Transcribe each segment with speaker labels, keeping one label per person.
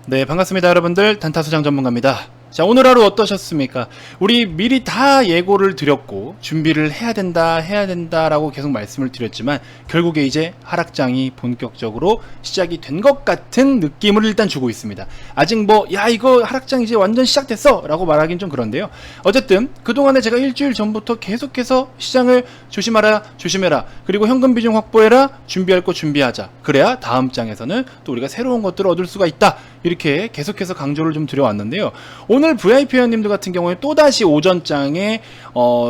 Speaker 1: 네, 반갑습니다 여러분들. 단타수장 전문가입니다. 자, 오늘 하루 어떠셨습니까? 우리 미리 다 예고를 드렸고 준비를 해야 된다 라고 계속 말씀을 드렸지만 결국에 이제 하락장이 본격적으로 시작이 된 것 같은 느낌을 일단 주고 있습니다. 아직 야 이거 하락장 이제 완전 시작됐어 라고 말하긴 좀 그런데요. 어쨌든 그동안에 제가 일주일 전부터 계속해서 시장을 조심해라, 그리고 현금 비중 확보해라, 준비할 거 준비하자, 그래야 다음 장에서는 또 우리가 새로운 것들을 얻을 수가 있다, 이렇게 계속해서 강조를 좀 드려왔는데요. 오늘 VIP 회원님들 같은 경우에 또다시 오전장에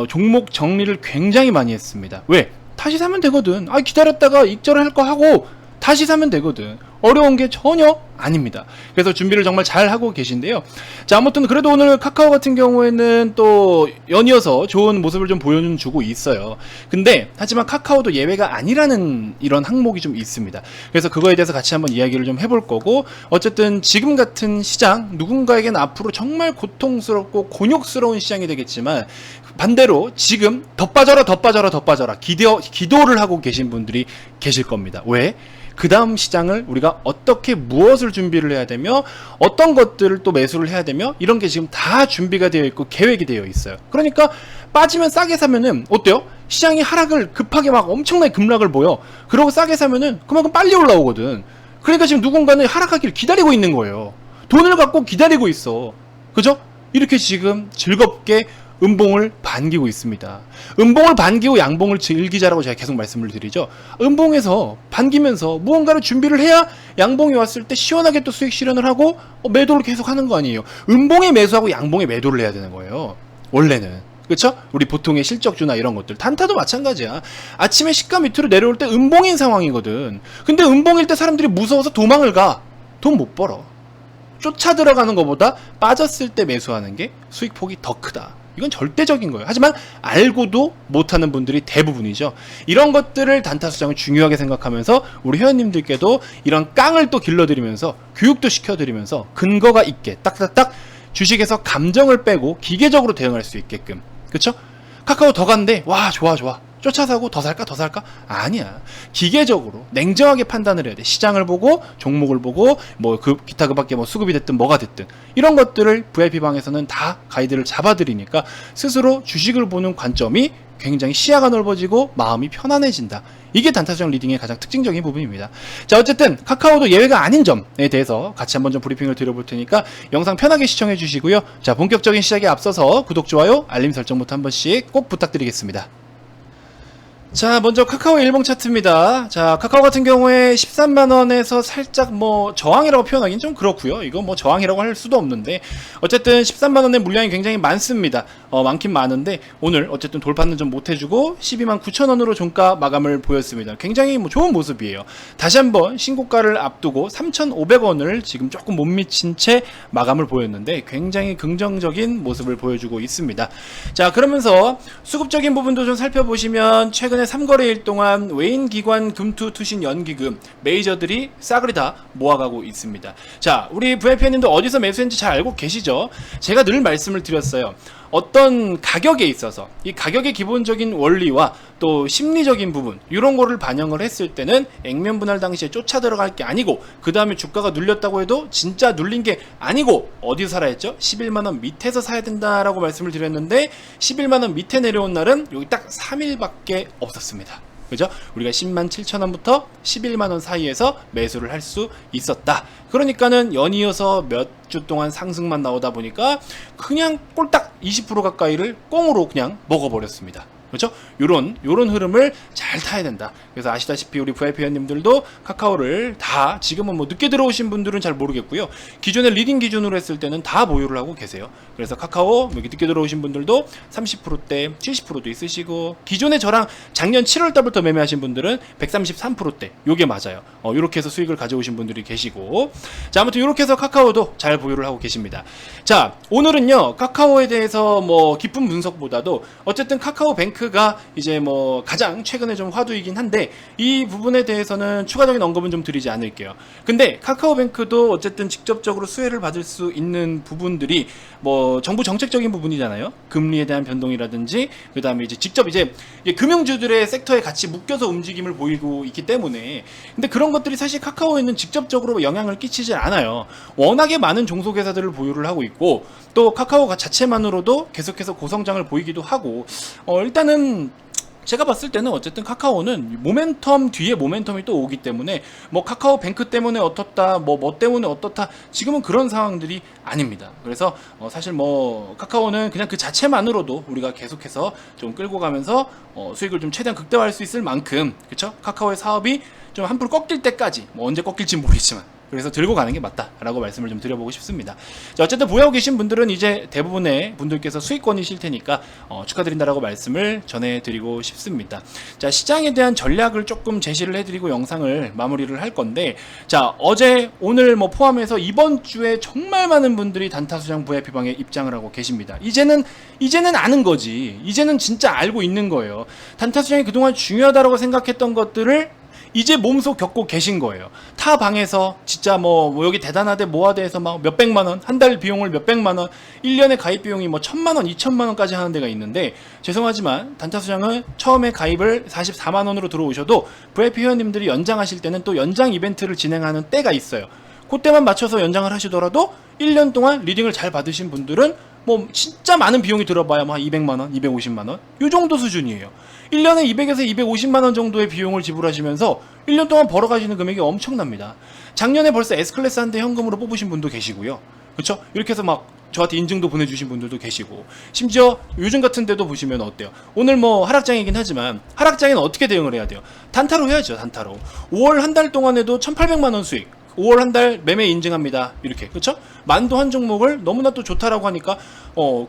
Speaker 1: 종목 정리를 굉장히 많이 했습니다. 왜? 다시 사면 되거든. 기다렸다가 익절할 거 하고 다시 사면 되거든. 어려운 게 전혀 아닙니다. 그래서 준비를 정말 잘 하고 계신데요. 자, 아무튼 그래도 오늘 카카오 같은 경우에는 또 연이어서 좋은 모습을 좀 보여주고 있어요. 근데 하지만 카카오도 예외가 아니라는 이런 항목이 좀 있습니다. 그래서 그거에 대해서 같이 한번 이야기를 좀 해볼 거고, 어쨌든 지금 같은 시장, 누군가에게는 앞으로 정말 고통스럽고 곤욕스러운 시장이 되겠지만 반대로 지금 더 빠져라 기도를 하고 계신 분들이 계실 겁니다. 왜? 그 다음 시장을 우리가 어떻게 무엇을 준비를 해야 되며 어떤 것들을 또 매수를 해야 되며 이런 게 지금 다 준비가 되어 있고 계획이 되어 있어요. 그러니까 빠지면 싸게 사면은 어때요? 시장이 하락을 급하게 막 엄청나게 급락을 보여. 그러고 싸게 사면은 그만큼 빨리 올라오거든. 그러니까 지금 누군가는 하락하기를 기다리고 있는 거예요. 돈을 갖고 기다리고 있어. 그죠? 이렇게 지금 즐겁게 음봉을 반기고 있습니다. 음봉을 반기고 양봉을 즐기자라고 제가 계속 말씀을 드리죠. 음봉에서 반기면서 무언가를 준비를 해야 양봉이 왔을 때 시원하게 또 수익 실현을 하고 매도를 계속 하는 거 아니에요. 음봉에 매수하고 양봉에 매도를 해야 되는 거예요. 원래는. 그쵸? 우리 보통의 실적주나 이런 것들, 단타도 마찬가지야. 아침에 시가 밑으로 내려올 때 음봉인 상황이거든. 근데 음봉일 때 사람들이 무서워서 도망을 가. 돈 못 벌어. 쫓아 들어가는 것보다 빠졌을 때 매수하는 게 수익 폭이 더 크다. 이건 절대적인 거예요. 하지만 알고도 못하는 분들이 대부분이죠. 이런 것들을 단타수장을 중요하게 생각하면서 우리 회원님들께도 이런 깡을 또 길러드리면서 교육도 시켜드리면서 근거가 있게 딱딱딱 주식에서 감정을 빼고 기계적으로 대응할 수 있게끔. 그쵸? 카카오 더 간대. 와, 좋아. 쫓아사고 더 살까? 아니야. 기계적으로 냉정하게 판단을 해야 돼. 시장을 보고, 종목을 보고, 기타 그 밖에 수급이 됐든 뭐가 됐든 이런 것들을 VIP방에서는 다 가이드를 잡아드리니까 스스로 주식을 보는 관점이 굉장히 시야가 넓어지고 마음이 편안해진다. 이게 단타수장 리딩의 가장 특징적인 부분입니다. 자, 어쨌든 카카오도 예외가 아닌 점에 대해서 같이 한번 좀 브리핑을 드려볼 테니까 영상 편하게 시청해 주시고요. 자, 본격적인 시작에 앞서서 구독, 좋아요, 알림 설정부터 한 번씩 꼭 부탁드리겠습니다. 자, 먼저 카카오 일봉 차트입니다. 자, 카카오 같은 경우에 13만원에서 살짝 저항이라고 표현하기는 좀 그렇고요. 이거 저항이라고 할 수도 없는데 어쨌든 13만원의 물량이 굉장히 많습니다. 많긴 많은데 오늘 어쨌든 돌파는 좀 못해주고 12만 9천원으로 종가 마감을 보였습니다. 굉장히 좋은 모습이에요. 다시 한번 신고가를 앞두고 3,500원을 지금 조금 못 미친 채 마감을 보였는데 굉장히 긍정적인 모습을 보여주고 있습니다. 자, 그러면서 수급적인 부분도 좀 살펴보시면 최근에 3거래일 동안 외인기관 금투투신 연기금 메이저들이 싸그리 다 모아가고 있습니다. 자, 우리 VIP님도 어디서 매수했는지 잘 알고 계시죠? 제가 늘 말씀을 드렸어요. 어떤 가격에 있어서 이 가격의 기본적인 원리와 또 심리적인 부분, 이런 거를 반영을 했을 때는 액면 분할 당시에 쫓아 들어갈 게 아니고 그 다음에 주가가 눌렸다고 해도 진짜 눌린 게 아니고 어디서 사라 했죠? 11만원 밑에서 사야 된다라고 말씀을 드렸는데 11만원 밑에 내려온 날은 여기 딱 3일밖에 없었습니다. 그죠? 우리가 10만 7천원부터 11만원 사이에서 매수를 할 수 있었다. 그러니까는 연이어서 몇 주 동안 상승만 나오다 보니까 그냥 꼴딱 20% 가까이를 꽁으로 그냥 먹어버렸습니다. 그렇죠? 요런 흐름을 잘 타야 된다. 그래서 아시다시피 우리 VIP 회원님들도 카카오를 다 지금은 늦게 들어오신 분들은 잘 모르겠고요. 기존에 리딩 기준으로 했을 때는 다 보유를 하고 계세요. 그래서 카카오 여기 늦게 들어오신 분들도 30%대, 70%도 있으시고 기존에 저랑 작년 7월 달부터 매매하신 분들은 133%대. 요게 맞아요. 요렇게 해서 수익을 가져오신 분들이 계시고, 자, 아무튼 요렇게 해서 카카오도 잘 보유를 하고 계십니다. 자, 오늘은요 카카오에 대해서 깊은 분석보다도 어쨌든 카카오 뱅크 카카오뱅크가 이제 뭐 가장 최근에 좀 화두이긴 한데 이 부분에 대해서는 추가적인 언급은 좀 드리지 않을게요. 근데 카카오뱅크도 어쨌든 직접적으로 수혜를 받을 수 있는 부분들이 뭐 정부 정책적인 부분이잖아요. 금리에 대한 변동이라든지 그 다음에 이제 직접 이제 금융주들의 섹터에 같이 묶여서 움직임을 보이고 있기 때문에 근데 그런 것들이 사실 카카오에는 직접적으로 영향을 끼치지 않아요. 워낙에 많은 종속회사들을 보유를 하고 있고 또 카카오 자체만으로도 계속해서 고성장을 보이기도 하고 일단은 제가 봤을 때는 어쨌든 카카오는 모멘텀 뒤에 모멘텀이 또 오기 때문에 뭐 카카오뱅크 때문에 어떻다 뭐 때문에 어떻다 지금은 그런 상황들이 아닙니다. 그래서 사실 뭐 카카오는 그냥 그 자체만으로도 우리가 계속해서 좀 끌고 가면서 수익을 좀 최대한 극대화할 수 있을 만큼 그쵸? 카카오의 사업이 좀 한풀 꺾일 때까지 뭐 언제 꺾일지 모르겠지만 그래서 들고 가는 게 맞다라고 말씀을 좀 드려보고 싶습니다. 자, 어쨌든 보유하고 계신 분들은 이제 대부분의 분들께서 수익권이실 테니까 축하드린다라고 말씀을 전해드리고 싶습니다. 자, 시장에 대한 전략을 조금 제시를 해드리고 영상을 마무리를 할 건데 자, 어제 오늘 뭐 포함해서 이번 주에 정말 많은 분들이 단타수장 VIP방에 입장을 하고 계십니다. 이제는 아는 거지. 이제는 진짜 알고 있는 거예요. 단타수장이 그동안 중요하다고 생각했던 것들을 이제 몸소 겪고 계신 거예요. 타 방에서 진짜 뭐 여기 대단하대 뭐하대 해서 막 몇백만원, 한 달 비용을 몇백만원, 1년에 가입 비용이 뭐 1000만원, 2000만원까지 하는 데가 있는데 죄송하지만 단타수장은 처음에 가입을 44만원으로 들어오셔도 VIP 회원님들이 연장하실 때는 또 연장 이벤트를 진행하는 때가 있어요. 그때만 맞춰서 연장을 하시더라도 1년 동안 리딩을 잘 받으신 분들은 뭐 진짜 많은 비용이 들어봐야 뭐 한 200만원, 250만원 요 정도 수준이에요. 1년에 200에서 250만원 정도의 비용을 지불하시면서 1년 동안 벌어가시는 금액이 엄청납니다. 작년에 벌써 S클래스 한 대 현금으로 뽑으신 분도 계시고요. 그쵸? 이렇게 해서 막 저한테 인증도 보내주신 분들도 계시고 심지어 요즘 같은 데도 보시면 어때요? 오늘 뭐 하락장이긴 하지만 하락장에는 어떻게 대응을 해야 돼요? 단타로 해야죠. 단타로 5월 한 달 동안에도 1800만원 수익 5월 한 달 매매 인증합니다. 이렇게 그쵸? 만도 한 종목을 너무나 또 좋다라고 하니까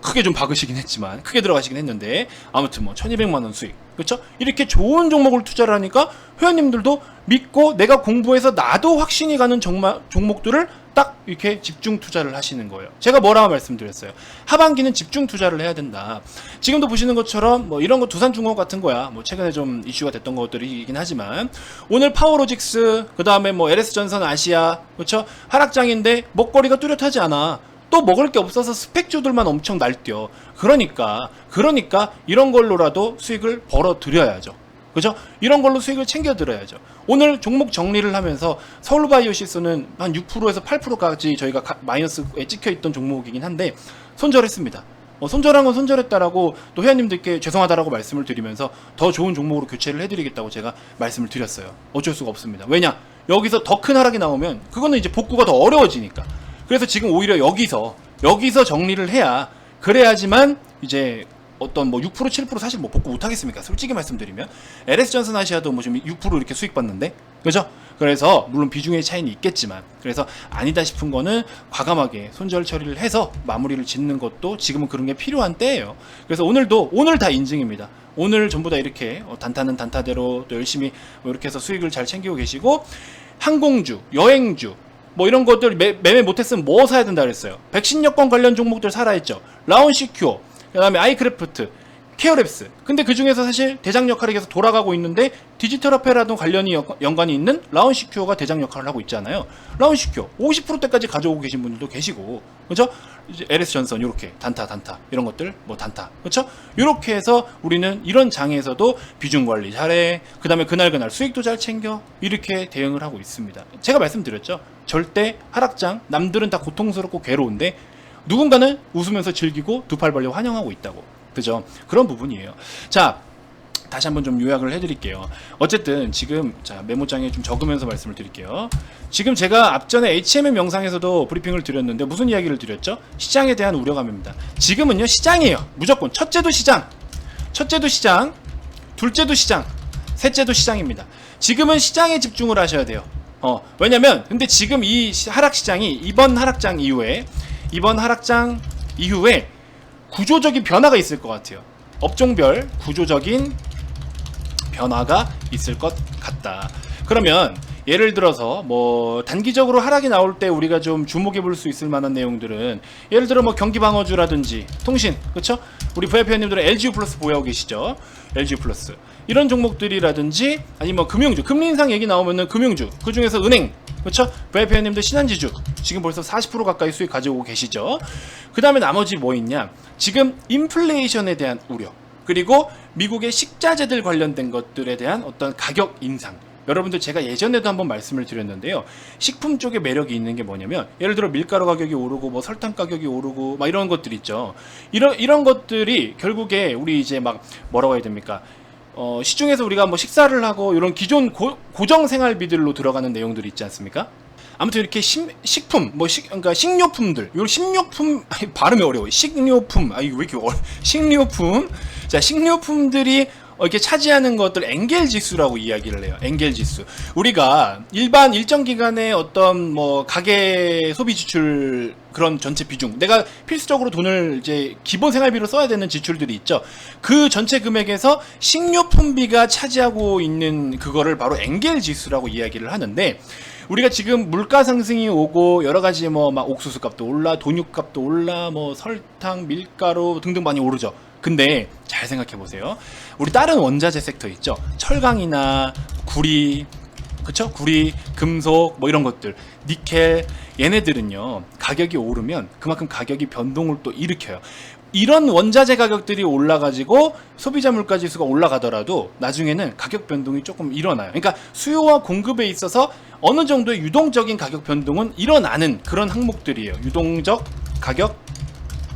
Speaker 1: 크게 좀 박으시긴 했지만 크게 들어가시긴 했는데 아무튼 뭐 1200만원 수익 그쵸? 이렇게 좋은 종목을 투자를 하니까 회원님들도 믿고 내가 공부해서 나도 확신이 가는 종목들을 딱 이렇게 집중 투자를 하시는 거예요. 제가 뭐라고 말씀드렸어요. 하반기는 집중 투자를 해야 된다. 지금도 보시는 것처럼 뭐 이런 거 두산중공업 같은 거야. 뭐 최근에 좀 이슈가 됐던 것들이긴 하지만 오늘 파워로직스 그 다음에 뭐 LS전선 아시아 그렇죠? 하락장인데 먹거리가 뚜렷하지 않아. 또 먹을 게 없어서 스펙주들만 엄청 날뛰어. 그러니까 이런 걸로라도 수익을 벌어 드려야죠. 그죠? 이런 걸로 수익을 챙겨 들어야죠. 오늘 종목 정리를 하면서 서울바이오시스는 한 6%에서 8%까지 저희가 마이너스에 찍혀 있던 종목이긴 한데 손절했습니다. 손절한 건 손절했다라고 또 회원님들께 죄송하다라고 말씀을 드리면서 더 좋은 종목으로 교체를 해드리겠다고 제가 말씀을 드렸어요. 어쩔 수가 없습니다. 왜냐? 여기서 더 큰 하락이 나오면 그거는 이제 복구가 더 어려워지니까. 그래서 지금 오히려 여기서 정리를 해야 그래야지만 이제 어떤 뭐 6% 7% 사실 뭐 복구 못 하겠습니까? 솔직히 말씀드리면 LS전선 아시아도 뭐 지금 6% 이렇게 수익 받는데 그죠? 그래서 물론 비중의 차이는 있겠지만 그래서 아니다 싶은 거는 과감하게 손절 처리를 해서 마무리를 짓는 것도 지금은 그런 게 필요한 때예요. 그래서 오늘 다 인증입니다. 오늘 전부 다 이렇게 단타는 단타대로 또 열심히 뭐 이렇게 해서 수익을 잘 챙기고 계시고 항공주, 여행주 뭐 이런 것들 매매 못했으면 뭐 사야 된다 그랬어요. 백신 여권 관련 종목들 살아있죠. 라운시큐어 그 다음에 아이크래프트, 케어랩스. 근데 그 중에서 사실 대장 역할이 계속 돌아가고 있는데 디지털 화폐라도 연관이 있는 라운시큐어가 대장 역할을 하고 있잖아요. 라운시큐어 50%대까지 가져오고 계신 분들도 계시고, 그죠? 이제 LS전선 이렇게 단타 이런 것들 뭐 단타, 그렇죠? 이렇게 해서 우리는 이런 장에서도 비중 관리 잘해. 그다음에 그날 수익도 잘 챙겨. 이렇게 대응을 하고 있습니다. 제가 말씀드렸죠. 절대 하락장 남들은 다 고통스럽고 괴로운데. 누군가는 웃으면서 즐기고 두 팔 벌려 환영하고 있다고. 그죠? 그런 부분이에요. 자, 다시 한번 좀 요약을 해드릴게요. 어쨌든 지금 자 메모장에 좀 적으면서 말씀을 드릴게요. 지금 제가 앞전에 HMM 영상에서도 브리핑을 드렸는데 무슨 이야기를 드렸죠? 시장에 대한 우려감입니다. 지금은요 시장이에요. 무조건 첫째도 시장, 둘째도 시장, 셋째도 시장입니다. 지금은 시장에 집중을 하셔야 돼요. 왜냐면 근데 지금 이 하락시장이 이번 하락장 이후에 구조적인 변화가 있을 것 같아요. 업종별 구조적인 변화가 있을 것 같다. 그러면 예를 들어서 뭐 단기적으로 하락이 나올 때 우리가 좀 주목해 볼 수 있을 만한 내용들은 예를 들어 뭐 경기방어주라든지 통신, 그쵸? 우리 VIP님들은 LGU 플러스 보유하고 계시죠? LGU 플러스 이런 종목들이라든지 아니면 뭐 금융주, 금리 인상 얘기 나오면은 금융주, 그 중에서 은행, 그렇죠? VIP님들 신한지주 지금 벌써 40% 가까이 수익 가지고 계시죠. 그 다음에 나머지 뭐 있냐, 지금 인플레이션에 대한 우려, 그리고 미국의 식자재들 관련된 것들에 대한 어떤 가격 인상. 여러분들 제가 예전에도 한번 말씀을 드렸는데요, 식품 쪽에 매력이 있는 게 뭐냐면 예를 들어 밀가루 가격이 오르고 뭐 설탕 가격이 오르고 막 이런 것들 있죠. 이런 것들이 결국에 우리 이제 막 뭐라고 해야 됩니까, 시중에서 우리가 뭐 식사를 하고 이런 기존 고정 생활비들로 들어가는 내용들이 있지 않습니까? 아무튼 이렇게 식품, 그러니까 식료품들, 요 식료품, 발음이 어려워요. 식료품, 왜 이렇게 식료품. 자, 식료품들이 이렇게 차지하는 것들 엔겔 지수라고 이야기를 해요. 엔겔 지수. 우리가 일반 일정 기간의 어떤 뭐 가계 소비 지출 그런 전체 비중, 내가 필수적으로 돈을 이제 기본 생활비로 써야 되는 지출들이 있죠. 그 전체 금액에서 식료품비가 차지하고 있는 그거를 바로 엔겔 지수라고 이야기를 하는데, 우리가 지금 물가 상승이 오고 여러 가지 뭐 막 옥수수 값도 올라, 돈육 값도 올라, 뭐 설탕, 밀가루 등등 많이 오르죠. 근데 잘 생각해 보세요. 우리 다른 원자재 섹터 있죠. 철강이나 구리, 그쵸? 구리, 금속 뭐 이런 것들, 니켈, 얘네들은요 가격이 오르면 그만큼 가격이 변동을 또 일으켜요. 이런 원자재 가격들이 올라가지고 소비자 물가 지수가 올라가더라도 나중에는 가격 변동이 조금 일어나요. 그러니까 수요와 공급에 있어서 어느 정도의 유동적인 가격 변동은 일어나는 그런 항목들이에요. 유동적 가격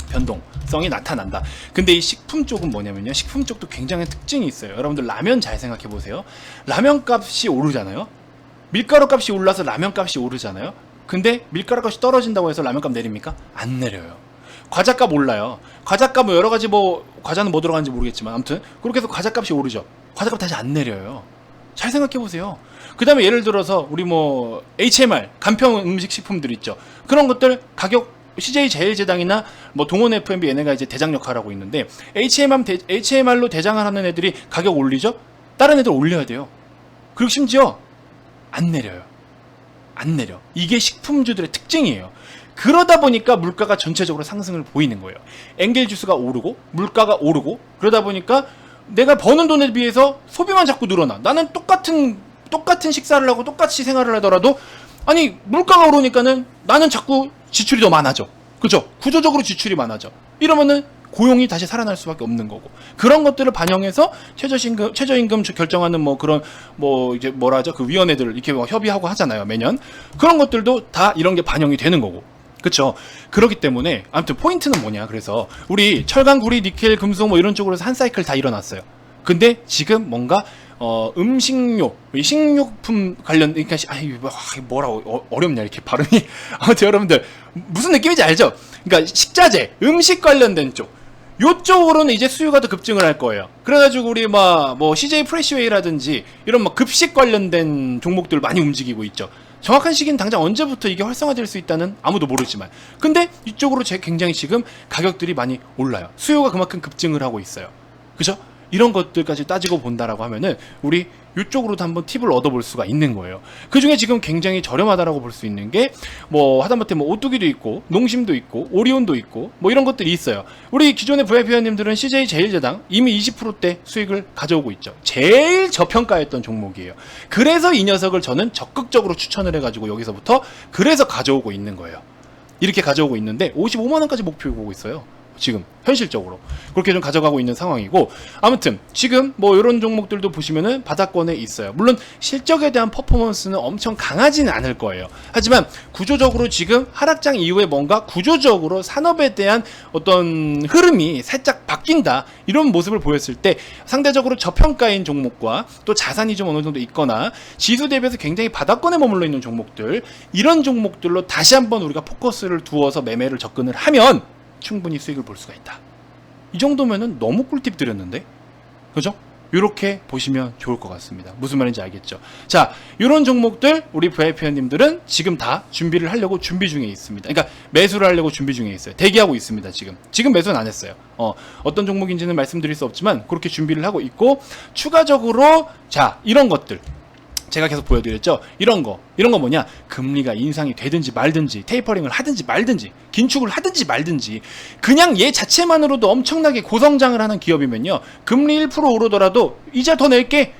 Speaker 1: 변동성이 나타난다. 근데 이 식품 쪽은 뭐냐면요, 식품 쪽도 굉장히 특징이 있어요. 여러분들 라면 잘 생각해 보세요. 라면 값이 오르잖아요. 밀가루 값이 올라서 라면 값이 오르잖아요. 근데 밀가루 값이 떨어진다고 해서 라면 값 내립니까? 안 내려요. 과자값 올라요. 과자값 뭐 여러 가지 뭐 과자는 뭐 들어가는지 모르겠지만 아무튼 그렇게 해서 과자값이 오르죠. 과자값 다시 안 내려요. 잘 생각해 보세요. 그 다음에 예를 들어서 우리 뭐 HMR 간편 음식 식품들 있죠. 그런 것들 가격 CJ 제일제당이나 뭐 동원 F&B 얘네가 이제 대장 역할을 하고 있는데 HMR로 대장을 하는 애들이 가격 올리죠. 다른 애들 올려야 돼요. 그리고 심지어 안 내려요. 안 내려. 이게 식품주들의 특징이에요. 그러다 보니까 물가가 전체적으로 상승을 보이는 거예요. 엔겔 지수가 오르고 물가가 오르고 그러다 보니까 내가 버는 돈에 비해서 소비만 자꾸 늘어나. 나는 똑같은 식사를 하고 똑같이 생활을 하더라도 아니 물가가 오르니까는 나는 자꾸 지출이 더 많아져. 그죠? 구조적으로 지출이 많아져. 이러면은 고용이 다시 살아날 수밖에 없는 거고, 그런 것들을 반영해서 최저임금 결정하는 뭐 그런 뭐 이제 뭐라 하죠, 그 위원회들 이렇게 뭐 협의하고 하잖아요, 매년. 그런 것들도 다 이런 게 반영이 되는 거고, 그쵸? 그렇기 때문에 아무튼 포인트는 뭐냐, 그래서 우리 철강, 구리, 니켈, 금속 뭐 이런 쪽으로 해서 한 사이클 다 일어났어요. 근데 지금 뭔가 음식료, 식료품 관련, 그러니까 뭐라고 어렵냐 이렇게 발음이. 아무튼 여러분들 무슨 느낌인지 알죠? 그러니까 식자재, 음식 관련된 쪽, 요쪽으로는 이제 수요가 더 급증을 할 거예요. 그래가지고 우리 뭐 CJ 프레시웨이라든지 이런 뭐 급식 관련된 종목들 많이 움직이고 있죠. 정확한 시기는 당장 언제부터 이게 활성화될 수 있다는 아무도 모르지만, 근데 이쪽으로 굉장히 지금 가격들이 많이 올라요. 수요가 그만큼 급증을 하고 있어요. 그죠? 이런 것들까지 따지고 본다라고 하면은 우리 이쪽으로도 한번 팁을 얻어볼 수가 있는 거예요. 그 중에 지금 굉장히 저렴하다라고 볼 수 있는 게 뭐 하다못해 뭐 오뚜기도 있고 농심도 있고 오리온도 있고 뭐 이런 것들이 있어요. 우리 기존의 VIP원님들은 CJ 제일제당 이미 20%대 수익을 가져오고 있죠. 제일 저평가했던 종목이에요. 그래서 이 녀석을 저는 적극적으로 추천을 해가지고 여기서부터 그래서 가져오고 있는 거예요. 이렇게 가져오고 있는데 55만원까지 목표 보고 있어요. 지금 현실적으로 그렇게 좀 가져가고 있는 상황이고, 아무튼 지금 뭐 이런 종목들도 보시면은 바닥권에 있어요. 물론 실적에 대한 퍼포먼스는 엄청 강하지는 않을 거예요. 하지만 구조적으로 지금 하락장 이후에 뭔가 구조적으로 산업에 대한 어떤 흐름이 살짝 바뀐다, 이런 모습을 보였을 때 상대적으로 저평가인 종목과 또 자산이 좀 어느 정도 있거나 지수 대비해서 굉장히 바닥권에 머물러 있는 종목들, 이런 종목들로 다시 한번 우리가 포커스를 두어서 매매를 접근을 하면 충분히 수익을 볼 수가 있다. 이 정도면은 너무 꿀팁 드렸는데, 그죠? 이렇게 보시면 좋을 것 같습니다. 무슨 말인지 알겠죠? 자, 이런 종목들 우리 VIP원님들은 지금 다 준비를 하려고 준비 중에 있습니다. 그러니까 매수를 하려고 준비 중에 있어요. 대기하고 있습니다. 지금 매수는 안 했어요. 어떤 종목인지는 말씀드릴 수 없지만 그렇게 준비를 하고 있고, 추가적으로 자, 이런 것들 제가 계속 보여드렸죠. 이런 거 뭐냐, 금리가 인상이 되든지 말든지, 테이퍼링을 하든지 말든지, 긴축을 하든지 말든지, 그냥 얘 자체만으로도 엄청나게 고성장을 하는 기업이면요, 금리 1% 오르더라도 이자 더 낼게,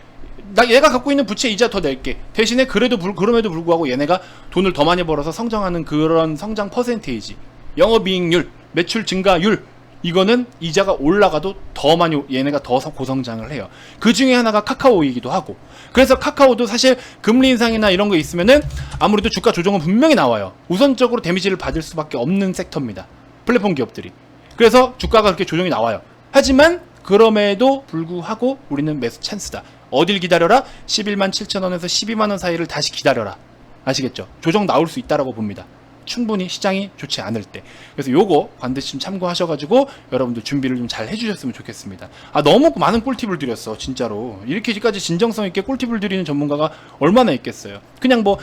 Speaker 1: 나 얘가 갖고 있는 부채 이자 더 낼게, 대신에 그럼에도 불구하고 얘네가 돈을 더 많이 벌어서 성장하는 그런 성장 퍼센테이지, 영업이익률, 매출 증가율, 이거는 이자가 올라가도 더 많이, 얘네가 더 고성장을 해요. 그 중에 하나가 카카오이기도 하고. 그래서 카카오도 사실 금리 인상이나 이런 거 있으면은 아무래도 주가 조정은 분명히 나와요. 우선적으로 데미지를 받을 수밖에 없는 섹터입니다, 플랫폼 기업들이. 그래서 주가가 그렇게 조정이 나와요. 하지만 그럼에도 불구하고 우리는 매수 찬스다. 어딜 기다려라? 11만 7천원에서 12만원 사이를 다시 기다려라. 아시겠죠? 조정 나올 수 있다라고 봅니다, 충분히 시장이 좋지 않을 때. 그래서 요거 반드시 좀 참고하셔가지고 여러분들 준비를 좀 잘 해주셨으면 좋겠습니다. 너무 많은 꿀팁을 드렸어, 진짜로. 이렇게까지 진정성 있게 꿀팁을 드리는 전문가가 얼마나 있겠어요. 그냥 뭐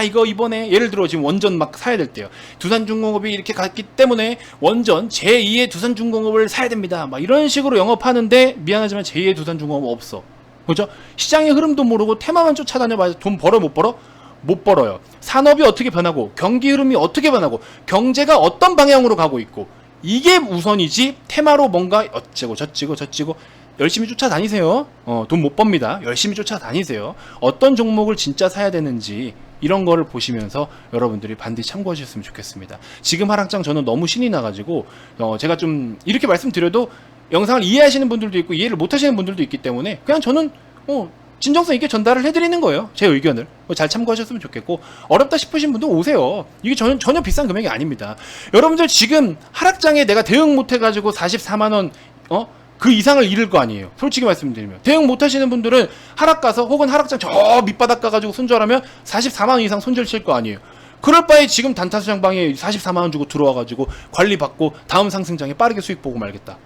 Speaker 1: 이거 이번에 예를 들어 지금 원전 막 사야 될 때요, 두산중공업이 이렇게 갔기 때문에 원전 제2의 두산중공업을 사야 됩니다, 막 이런 식으로 영업하는데, 미안하지만 제2의 두산중공업 없어. 그죠? 시장의 흐름도 모르고 테마만 쫓아다녀봐야 돈 벌어 못 벌어? 못 벌어요. 산업이 어떻게 변하고, 경기 흐름이 어떻게 변하고, 경제가 어떤 방향으로 가고 있고, 이게 우선이지 테마로 뭔가 어찌고 저찌고 열심히 쫓아다니세요. 돈 못 법니다. 열심히 쫓아다니세요. 어떤 종목을 진짜 사야 되는지 이런 거를 보시면서 여러분들이 반드시 참고하셨으면 좋겠습니다. 지금 하락장 저는 너무 신이 나가지고 제가 좀 이렇게 말씀드려도 영상을 이해하시는 분들도 있고 이해를 못 하시는 분들도 있기 때문에 그냥 저는 진정성 있게 전달을 해드리는 거예요, 제 의견을. 잘 참고하셨으면 좋겠고, 어렵다 싶으신 분도 오세요. 이게 전혀 비싼 금액이 아닙니다. 여러분들 지금 하락장에 내가 대응 못해가지고 44만원 그 이상을 잃을 거 아니에요, 솔직히 말씀드리면. 대응 못하시는 분들은 하락 가서, 혹은 하락장 저 밑바닥 가가지고 손절하면 44만원 이상 손절 칠 거 아니에요. 그럴 바에 지금 단타수장방에 44만원 주고 들어와가지고 관리받고 다음 상승장에 빠르게 수익 보고 말겠다.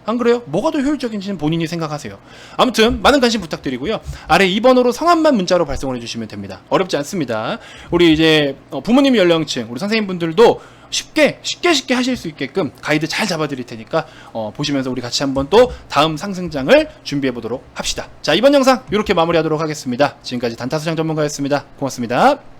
Speaker 1: 안 그래요? 뭐가 더 효율적인지는 본인이 생각하세요. 아무튼 많은 관심 부탁드리고요. 아래 2번으로 성함만 문자로 발송을 해주시면 됩니다. 어렵지 않습니다. 우리 이제 부모님 연령층, 우리 선생님분들도 쉽게 하실 수 있게끔 가이드 잘 잡아드릴 테니까 보시면서 우리 같이 한번 또 다음 상승장을 준비해 보도록 합시다. 자, 이번 영상 이렇게 마무리하도록 하겠습니다. 지금까지 단타수장 전문가였습니다. 고맙습니다.